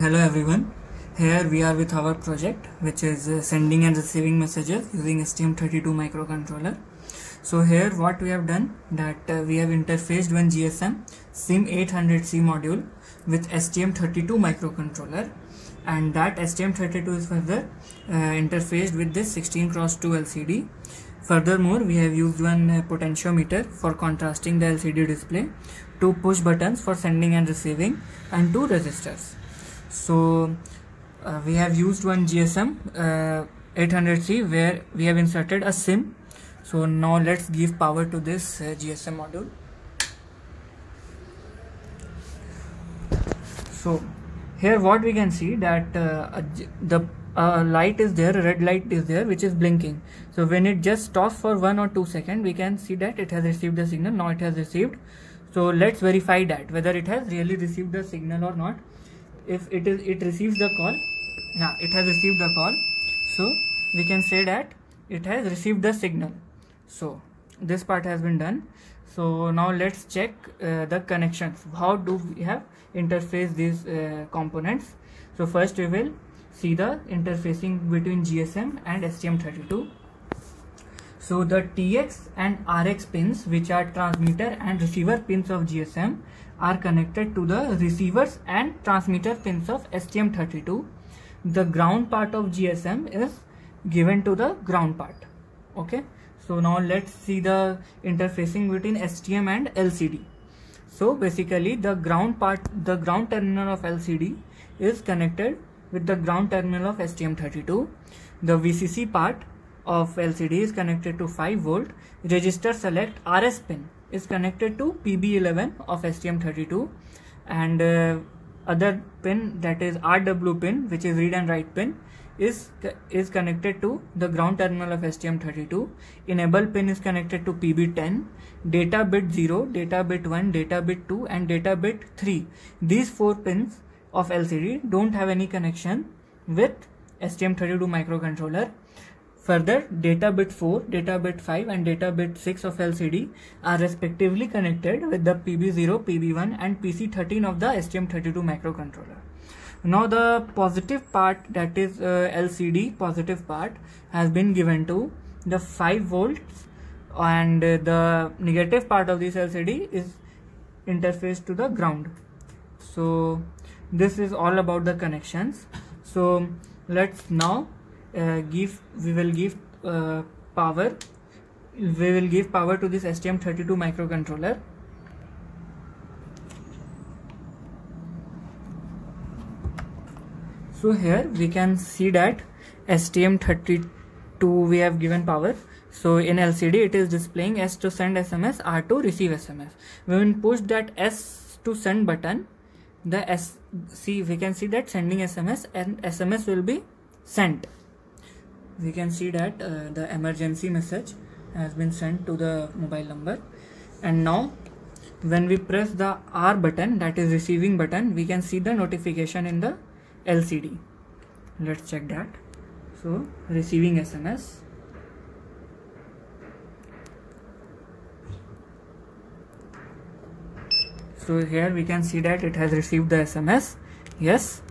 Hello everyone, here we are with our project which is sending and receiving messages using STM32 microcontroller. So here what we have done that we have interfaced one GSM SIM800C module with STM32 microcontroller, and that STM32 is further interfaced with this 16x2 LCD. Furthermore, we have used one potentiometer for contrasting the LCD display, two push buttons for sending and receiving, and two resistors. So we have used one GSM 800C where we have inserted a SIM. So now let's give power to this GSM module. So here what we can see that the light is there, a red light is there which is blinking. So when it just stops for 1 or 2 seconds, we can see that it has received the signal. Now it has received. So let's verify that whether it has really received the signal or not. If it receives the call, yeah, it has received the call, so we can say that it has received the signal. So this part has been done. So now let's check the connections. How do we have interface these components? So first we will see the interfacing between GSM and STM32. So the TX and RX pins, which are transmitter and receiver pins of GSM, are connected to the receivers and transmitter pins of STM32. The ground part of GSM is given to the ground part. Okay, so now let's see the interfacing between STM and LCD. So basically the ground terminal of LCD is connected with the ground terminal of STM32. The VCC part of LCD is connected to 5 volt. Register select RS pin is connected to PB11 of STM32, and other pin, that is RW pin, which is read and write pin, is connected to the ground terminal of STM32. Enable pin is connected to PB10. Data bit 0, data bit 1, data bit 2 and data bit 3. These 4 pins of LCD don't have any connection with STM32 microcontroller. Further, data bit 4, data bit 5 and data bit 6 of LCD are respectively connected with the PB0, PB1 and PC13 of the STM32 microcontroller. Now the positive part, that is LCD positive part, has been given to the 5 volts, and the negative part of this LCD is interfaced to the ground. So this is all about the connections. So let's now we will give power to this STM32 microcontroller. So here we can see that STM32 we have given power. So in LCD it is displaying S to send SMS, R to receive SMS. When we push that S to send button, we can see that sending SMS and SMS will be sent. We can see that the emergency message has been sent to the mobile number. And now when we press the R button, that is receiving button, we can see the notification in the LCD. Let's check that. So receiving SMS. So here we can see that it has received the SMS. Yes.